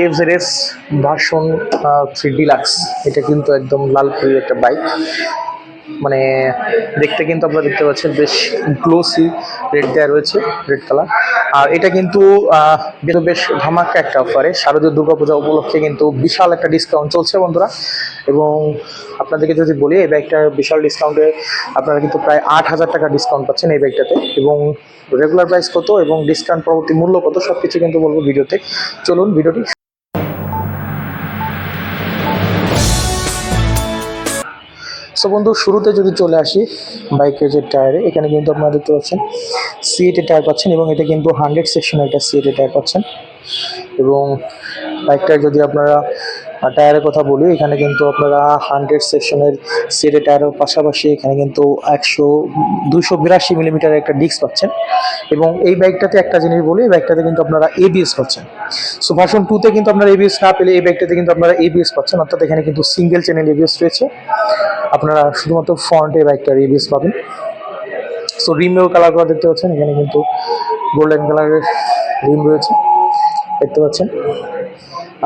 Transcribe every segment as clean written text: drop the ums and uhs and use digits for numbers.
FZS version 3 deluxe. এটা কিন্তু একদম লাল পরি একটা বাইক, মানে দেখতে কিন্তু আপনারা দেখতে পাচ্ছেন বেশ গ্লোসি রেড দেওয়া রয়েছে, রেড কালার। আর এটা কিন্তু বেশ ধামাকা একটা অফারে শারদীয় দুর্গাপূজা উপলক্ষে কিন্তু বিশাল একটা ডিসকাউন্ট চলছে বন্ধুরা। এবং আপনাদেরকে যদি বলি এই বাইকটার বিশাল ডিসকাউন্টে আপনারা কিন্তু প্রায় 8,000 টাকা ডিসকাউন্ট পাচ্ছেন এই বাইকটাতে। এবং রেগুলার প্রাইস কত এবং ডিসকাউন্ট পরবর্তী মূল্য কত সব কিছু কিন্তু বলবো ভিডিওতে। চলুন ভিডিওটি। সো বন্ধু, শুরুতে যদি চলে আসি বাইকের যে টায়ারে, এখানে কিন্তু আপনারা দেখতে পাচ্ছেন সিএটি টায়ার পাচ্ছেন এবং এটা কিন্তু 100 সেকশনের একটা সিএটি টায়ার পাচ্ছেন। এবং বাইকটার যদি আপনারা টায়ারের কথা বলি, এখানে কিন্তু আপনারা 100 সেকশনের সিএটি টায়ারের পাশাপাশি এখানে কিন্তু 282 মিলিমিটার একটা ডিস্ক পাচ্ছেন। এবং এই বাইকটাতে একটা জিনিস বলি, এই বাইকটাতে কিন্তু আপনারা এবিএস পাচ্ছেন। সো ভার্সন 2তে কিন্তু আপনারা এবিএস না পেলে এই বাইকটাতে কিন্তু আপনারা এবিএস পাচ্ছেন, অর্থাৎ এখানে কিন্তু সিঙ্গেল চ্যানেল এবিএস রয়েছে। আপনারা শুধুমাত্র ফ্রন্টে বাইকটার এবিএস পাবেন। সো রিমেও কালার করা দেখতে পাচ্ছেন, এখানে কিন্তু গোল্ডেন কালারের রিম রয়েছে দেখতে পাচ্ছেন।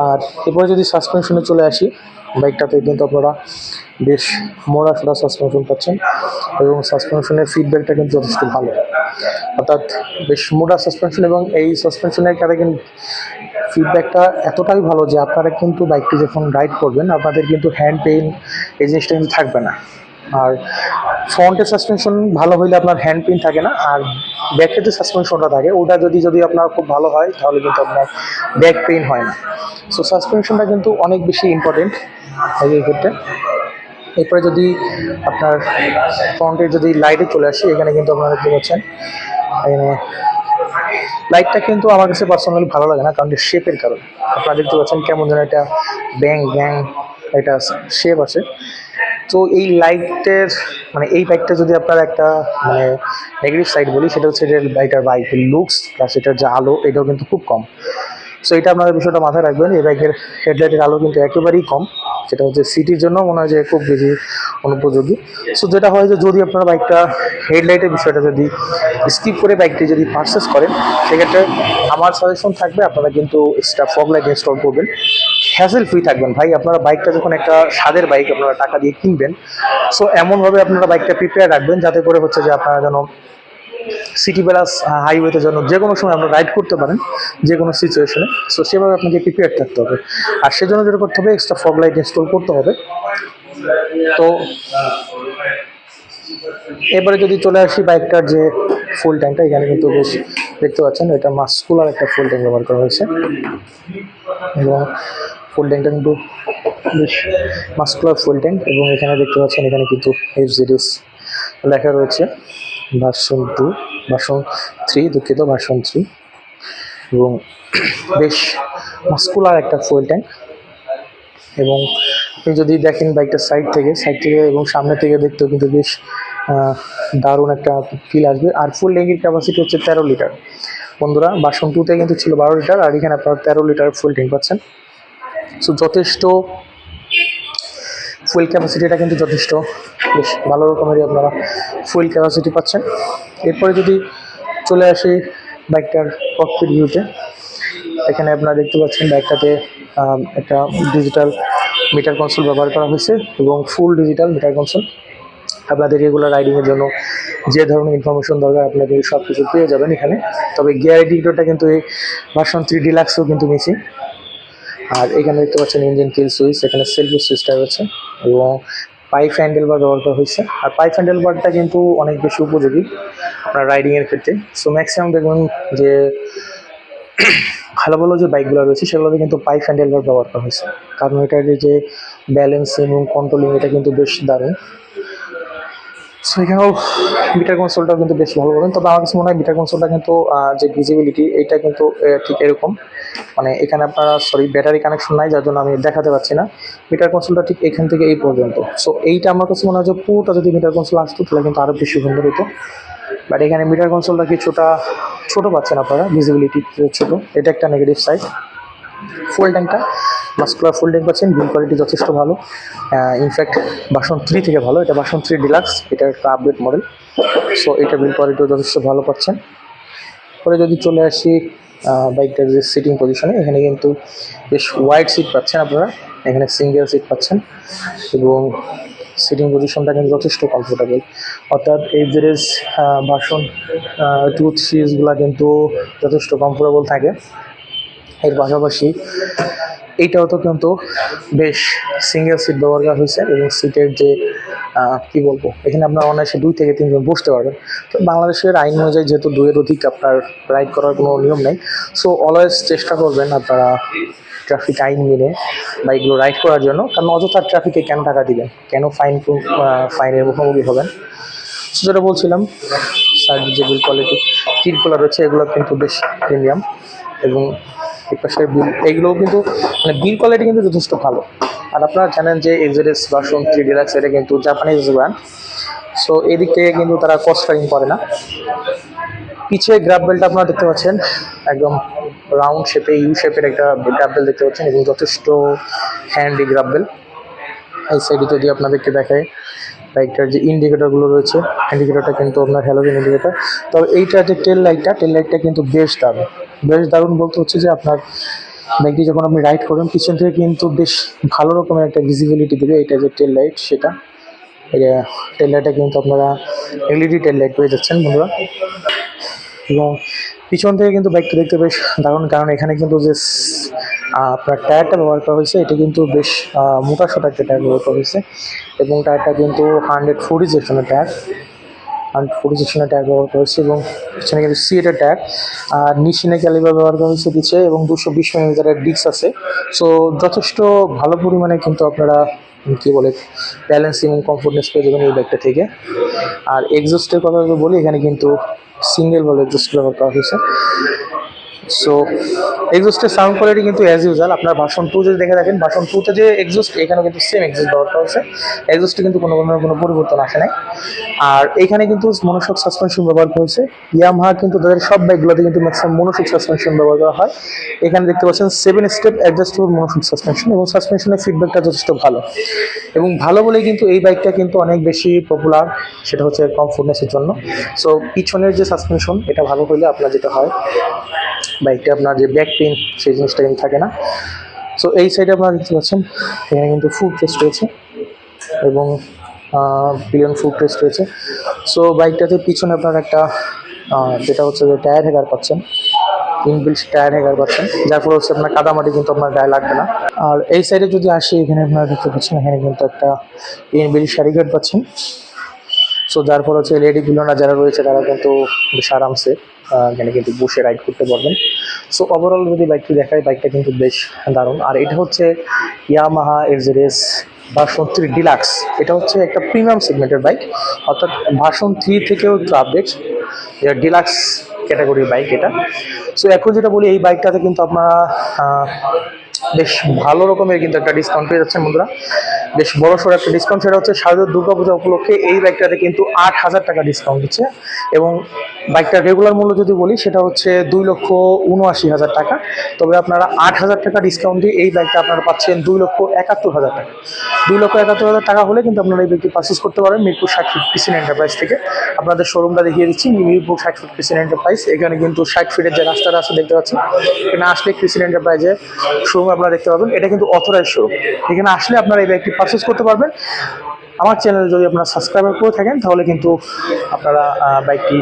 আর এরপরে যদি সাসপেনশনে চলে আসি, বাইকটাতে কিন্তু আপনারা বেশ মোড়া সোড়া সাসপেনশন পাচ্ছেন এবং সাসপেনশনের ফিডব্যাকটা কিন্তু যথেষ্ট ভালো, অর্থাৎ বেশ মোটা সাসপেনশন। এবং এই সাসপেনশনের কারণে কিন্তু ফিডব্যাকটা এতটাই ভালো যে আপনারা কিন্তু বাইকটি যখন রাইড করবেন আপনাদের কিন্তু হ্যান্ড পেইন এই জিনিসটা কিন্তু থাকবে না। আর ফ্রন্টের সাসপেনশন ভালো হইলে আপনার হ্যান্ড পেইন থাকে না, আর ব্যাকের যে সাসপেনশনটা থাকে ওটা যদি আপনার খুব ভালো হয় তাহলে কিন্তু আপনার ব্যাক পেইন হয় না। সো সাসপেনশনটা কিন্তু অনেক বেশি ইম্পর্টেন্ট বাইকের ক্ষেত্রে। এরপরে যদি আপনার ফ্রন্টের যদি লাইটে চলে আসি, এখানে কিন্তু আপনারা দেখতে পাচ্ছেন এখানে লাইটটা কিন্তু আমার কাছে পার্সোনালি ভালো লাগে না, কারণ শেপের কারণে। আপনারা দেখতে পাচ্ছেন কেমন যেন একটা ব্যাং ব্যাং একটা শেপ আছে। তো এই লাইটের মানে এই বাইকটা যদি আপনার একটা মানে নেগেটিভ সাইড বলি, সেটা হচ্ছে যে বাইকের লুকস প্লাস এটার যে আলো এটাও কিন্তু খুব কম। সো এটা আপনাদের বিষয়টা মাথায় রাখবেন। এই বাইকের হেডলাইটের আলো কিন্তু একেবারেই কম, যেটা হচ্ছে সিটির জন্য মনে হয় যে খুব বেশি অনুপযোগী। সো যেটা হয় যে যদি আপনারা বাইকটা হেডলাইটের বিষয়টা যদি স্কিপ করে বাইকটি যদি পারচেস করেন, সেক্ষেত্রে আমার সাজেশন থাকবে আপনারা কিন্তু এক্সট্রা ফগ লাইট ইনস্টল করবেন। হ্যাসেল ফ্রি থাকবেন ভাই। আপনারা বাইকটা যখন একটা স্বাদের বাইক আপনারা টাকা দিয়ে কিনবেন, সো এমনভাবে আপনারা বাইকটা প্রিপেয়ার রাখবেন যাতে করে হচ্ছে যে আপনারা যেন সিটি প্লাস হাইওয়েতে যেন যে কোনো সময় আপনারা রাইড করতে পারেন, যে কোনো সিচুয়েশনে। সো সেভাবে আপনাকে প্রিপেয়ার থাকতে হবে। আর সেজন্য যেটা করতে হবে, এক্সট্রা ফগ লাইট ইনস্টল করতে হবে। তো এবারে যদি চলে আসি বাইকটার যে ফুল ট্যাঙ্কটা, এখানে কিন্তু বেশ দেখতে পাচ্ছেন এটা মাস্কুলার একটা ফুল ট্যাঙ্ক ব্যবহার করা হয়েছে। এবং ফুল ট্যাঙ্কটা কিন্তু বেশ মাস্কুলার ফুল ট্যাঙ্ক। এবং এখানে দেখতে পাচ্ছেন এখানে কিন্তু এফজেডএস লেখা রয়েছে ভার্সন 3 দুঃখিত ভার্সন 3। এবং বেশ মাস্কুলার একটা ফুয়েল ট্যাঙ্ক। এবং আপনি যদি দেখেন বাইকটার সাইড থেকে এবং সামনে থেকে দেখতেও কিন্তু বেশ দারুণ একটা ফিল আসবে। আর ফুল ট্যাঙ্কের ক্যাপাসিটি হচ্ছে 13 লিটার বন্ধুরা। ভার্সন 2তে কিন্তু ছিল 12 লিটার, আর এখানে আপনারা 13 লিটার ফুল ট্যাঙ্ক পাচ্ছেন। সো যথেষ্ট ফুয়েল ক্যাপাসিটিটা কিন্তু যথেষ্ট বেশ ভালো রকমেরই আপনারা ফুয়েল ক্যাপাসিটি পাচ্ছেন। এরপরে যদি চলে আসি বাইকটার ককপিট ভিউতে, এখানে আপনারা দেখতে পাচ্ছেন বাইকটাতে একটা ডিজিটাল মিটার কনসোল ব্যবহার করা হয়েছে এবং ফুল ডিজিটাল মিটার কনসোল। আপনাদের রেগুলার রাইডিংয়ের জন্য যে ধরনের ইনফরমেশন দরকার আপনাদের সব কিছু পেয়ে যাবেন এখানে। তবে গিয়ার ইন্ডিকেটরটা কিন্তু এই ভার্সন 3 ডিলাক্সেও কিন্তু মিসিং। আর এখানে দেখতে পাচ্ছেন ইঞ্জিন কিল সুইচ, এখানে সেলফি সুইচটা রয়েছে এবং পাইপ হ্যান্ডেল বার ব্যবহার করা হয়েছে। আর পাইপ হ্যান্ডেল বারটা কিন্তু অনেক বেশি উপযোগী আপনার রাইডিংয়ের ক্ষেত্রে। সো ম্যাক্সিমাম দেখবেন যে ভালো ভালো যে বাইকগুলো রয়েছে সেগুলোতে কিন্তু পাইপ হ্যান্ডেল বার ব্যবহার করা হয়েছে, কারণ এটার যে ব্যালেন্সিং এবং কন্ট্রোলিং এটা কিন্তু বেশ দারুণ। সো এখানেও মিটার কনসোলটাও কিন্তু বেশ ভালো পাবেন। তবে আমার কাছে মনে হয় মিটার কনসোলটা কিন্তু যে ভিজিবিলিটি এটা কিন্তু ঠিক এরকম, মানে এখানে আপনারা ব্যাটারি কানেকশন নাই, যার জন্য আমি দেখাতে পারছি না। মিটার কনসোলটা ঠিক এখান থেকে এই পর্যন্ত। সো এইটা আমার কাছে মনে হয় যে পুরোটা যদি মিটার কনসোল আসতো তাহলে কিন্তু আরও বেশি সুন্দর হতো। বাট এখানে মিটার কনসোলটা কিছুটা ছোটো পাচ্ছেন আপনারা, ভিজিবিলিটি ছোটো, এটা একটা নেগেটিভ সাইড। ফুল ট্যাঙ্কটা মাস্কুলার ফুল ট্যাঙ্ক পাচ্ছেন, বিল্ড কোয়ালিটি যথেষ্ট ভালো। ইনফ্যাক্ট ভার্সন 3 থেকে ভালো। এটা ভার্সন 3 ডিলাক্স, এটা একটা আপডেট মডেল। সো এটা বিল্ড কোয়ালিটিও যথেষ্ট ভালো পাচ্ছেন। পরে যদি চলে আসি বাইকটার যে সিটিং পজিশনে এখানে কিন্তু বেশ ওয়াইড সিট পাচ্ছেন আপনারা, এখানে সিঙ্গেল সিট পাচ্ছেন এবং সিটিং পজিশনটা কিন্তু যথেষ্ট কমফোর্টেবল। অর্থাৎ এফজেডএস ভার্সন 2 সিরিজগুলো কিন্তু যথেষ্ট কমফোর্টেবল থাকে। এর পাশাপাশি এইটাও তো কিন্তু বেশ সিঙ্গেল সিট ব্যবহার করা হয়েছে এবং সিটের যে কি বলবো, এখানে আপনার অনায়াসে 2 থেকে 3 জন বসতে পারবেন। তো বাংলাদেশের আইন অনুযায়ী যেহেতু 2 এর অধিক আপনার রাইড করার কোনো নিয়ম নেই, সো অলওয়েজ চেষ্টা করবেন আপনারা ট্রাফিক আইন মেনে বাইকগুলো রাইড করার জন্য, কারণ অযথা ট্রাফিকে কেন টাকা দিবেন, কেন ফাইনের মুখোমুখি হবেন। সো যেটা বলছিলাম, সাইডের যে বিল কোয়ালিটি কিটগুলো রয়েছে এগুলো কিন্তু বেশ প্রিমিয়াম এবং এপাশের বিল এইগুলোও কিন্তু মানে বিল কোয়ালিটি কিন্তু যথেষ্ট ভালো। আর আপনারা জানেন যে এফজেডএস ভার্সন 3 ডিলাক্স এটা কিন্তু জাপানিজ ব্র্যান্ড, সো এই দিক থেকে কিন্তু তারা কস্ট কাটিং করে না। পিছে গ্রাব বেলটা আপনারা দেখতে পাচ্ছেন, একদম রাউন্ড শেপে ইউ শেপের একটা গ্রাব বেল দেখতে পাচ্ছেন এবং যথেষ্ট হ্যান্ডি গ্রাব বেল। এই সাইডে যদি আপনাদেরকে দেখায় বাইকটার যে ইন্ডিকেটরগুলো রয়েছে, ইন্ডিকেটরটা কিন্তু আপনার হ্যালোজেন ইন্ডিকেটর। তবে এইটা যে টেল লাইটটা কিন্তু বেশ দারুণ বলতে হচ্ছে যে আপনার বাইকটি যখন আপনি রাইড করবেন পিছন থেকে কিন্তু বেশ ভালো রকমের একটা ভিজিবিলিটি দেবে। এটা যে টেল লাইট সেটা, এটা টেল লাইটটা কিন্তু আপনারা এলইডি টেল লাইট পেয়ে যাচ্ছেন বন্ধুরা। এবং পিছন থেকে কিন্তু বাইকটা দেখতে বেশ দারুণ, কারণ এখানে কিন্তু যে আপনার টায়ারটা ব্যবহার করা হয়েছে এটা কিন্তু বেশ মোটা সোটা একটা টায়ার ব্যবহার করা হয়েছে এবং টায়ারটা কিন্তু 140 সেকশনের টায়ার, 140 সেকশনের টায়ার ব্যবহার করা হয়েছে এবং পিছনে কিন্তু সিএটের টায়ার আর নিশিনে ক্যালিপার ব্যবহার করা হয়েছে পিছিয়ে এবং 220 মিলিমিটারের ডিস্ক আছে। সো যথেষ্ট ভালো পরিমাণে কিন্তু আপনারা কী বলে ব্যালেন্স এবং কমফোর্টনেস পেয়ে যাবেন এই বাইকটা থেকে। আর এক্সস্টের কথা যদি বলি, এখানে কিন্তু সিঙ্গেল বল এক্সস্ট ব্যবহার করা হয়েছে। সো এক্সস্টের সাউন্ড কোয়ালিটি কিন্তু অ্যাজ ইউজুয়াল আপনার ভার্সন 2 যদি দেখে থাকেন, ভার্সন 2তে যে এক্সস্ট এখানে কিন্তু সেম এক্সস্ট ব্যবহার করা হয়েছে, এক্সস্টে কিন্তু কোনো পরিবর্তন আসে নাই। আর এখানে কিন্তু মনোশক সাসপেনশন ব্যবহার করা হয়েছে। ইয়ামাহা কিন্তু তাদের সব বাইকগুলোতে কিন্তু ম্যাক্সিমাম মনোশক সাসপেনশন ব্যবহার করা হয়। এখানে দেখতে পাচ্ছেন 7 স্টেপ অ্যাডজাস্টেবল মনোশক সাসপেনশন এবং সাসপেনশনের ফিডব্যাকটা যথেষ্ট ভালো এবং ভালো বলেই কিন্তু এই বাইকটা কিন্তু অনেক বেশি পপুলার, সেটা হচ্ছে কমফোর্টনেসের জন্য। সো পিছনের যে সাসপেনশন এটা ভালো হলে আপনার যেটা হয় বাইকটা আপনার যে ব্যাক পেইন সেই জিনিসটা কিন্তু থাকে না। সো এই সাইডে আপনারা দেখতে পাচ্ছেন এখানে কিন্তু ফুড টেস্ট রয়েছে এবং পিলিয়ন ফুড টেস্ট রয়েছে। সো বাইকটাতে পিছনে আপনার একটা যেটা হচ্ছে যে টায়ার হ্যাগার পাচ্ছেন, ইনবিল্ট টায়ার হ্যাগার পাচ্ছেন, যার ফলে হচ্ছে আপনার কাদামাটি কিন্তু আপনার গায়ে লাগবে না। আর এই সাইডে যদি আসি, এখানে আপনারা দেখতে পাচ্ছেন এখানে কিন্তু একটা ইনবিল্ট শাড়ি গার্ড পাচ্ছেন। সো যার ফলে হচ্ছে লেডি পিলনা যারা রয়েছে তারা কিন্তু বেশ আরামসে এখানে কিন্তু বসে রাইড করতে পারবেন। সো ওভারঅল যদি বাইকটি দেখায়, বাইকটা কিন্তু বেশ দারুণ। আর এটা হচ্ছে ইয়ামাহা এফজেডএস ভার্সন 3 ডিলাক্স। এটা হচ্ছে একটা প্রিমিয়াম সেগমেন্টের বাইক, অর্থাৎ ভার্সন 3 থেকেও একটু আপডেট, এটা ডিলাক্স ক্যাটাগরির বাইক এটা। সো এখন যেটা বলি, এই বাইকটাতে কিন্তু আপনারা বেশ ভালো রকমের কিন্তু একটা ডিসকাউন্ট পেয়ে যাচ্ছেন বন্ধুরা, বেশ বড় সড়ো একটা ডিসকাউন্ট। সেটা হচ্ছে শারদীয় দুর্গাপূজা উপলক্ষে এই বাইকটাতে কিন্তু 8,000 টাকা ডিসকাউন্ট দিচ্ছে এবং বাইকটার রেগুলার মূল্য যদি বলি সেটা হচ্ছে 2,79,000 টাকা। তবে আপনারা 8,000 টাকা ডিসকাউন্ট দিয়ে এই বাইকটা আপনারা পাচ্ছেন 2,71,000 টাকা। 2,71,000 টাকা হলে কিন্তু আপনারা এই বাইকটি পারচেস করতে পারেন মিরপুর 60 ফিট ক্রিসিন এন্টারপ্রাইজ থেকে। আপনাদের শোরুমটা দেখিয়ে দিচ্ছি, মিরপুর 60 ফিট ক্রিসিন এন্টারপ্রাইজ। এখানে কিন্তু 60 ফিটের যে রাস্তাটা আছে দেখতে পাচ্ছেন, এখানে আসলে ক্রিসিন এন্টারপ্রাইজের শোরুম আপনারা দেখতে পাবেন। এটা কিন্তু অথরাইজ শোরুম, এখানে আসলে আপনারা এই বাইকটি পারচেস করতে পারবেন। আমার চ্যানেল যদি আপনারা সাবস্ক্রাইবার করে থাকেন তাহলে কিন্তু আপনারা বাইকটি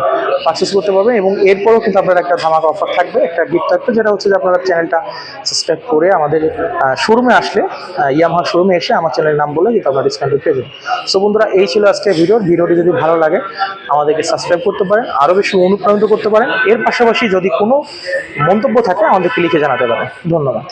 পারচেস করতে পারবেন এবং এরপরও কিন্তু আপনার একটা ধামাকা অফার থাকবে, একটা গিফট থাকবে, যেটা হচ্ছে যে আপনারা চ্যানেলটা সাবস্ক্রাইব করে আমাদের শোরুমে আসলে, ইয়ামাহা শোরুমে এসে আমার চ্যানেলের নাম বলে কিন্তু আপনারা ডিসকাউন্ট পেয়ে যাবেন। সো বন্ধুরা, এই ছিল আজকে ভিডিওটি যদি ভালো লাগে আমাদেরকে সাবস্ক্রাইব করতে পারেন, আরও বেশি অনুপ্রাণিত করতে পারেন। এর পাশাপাশি যদি কোনো মন্তব্য থাকে আমাদেরকে লিখে জানাতে পারেন। ধন্যবাদ।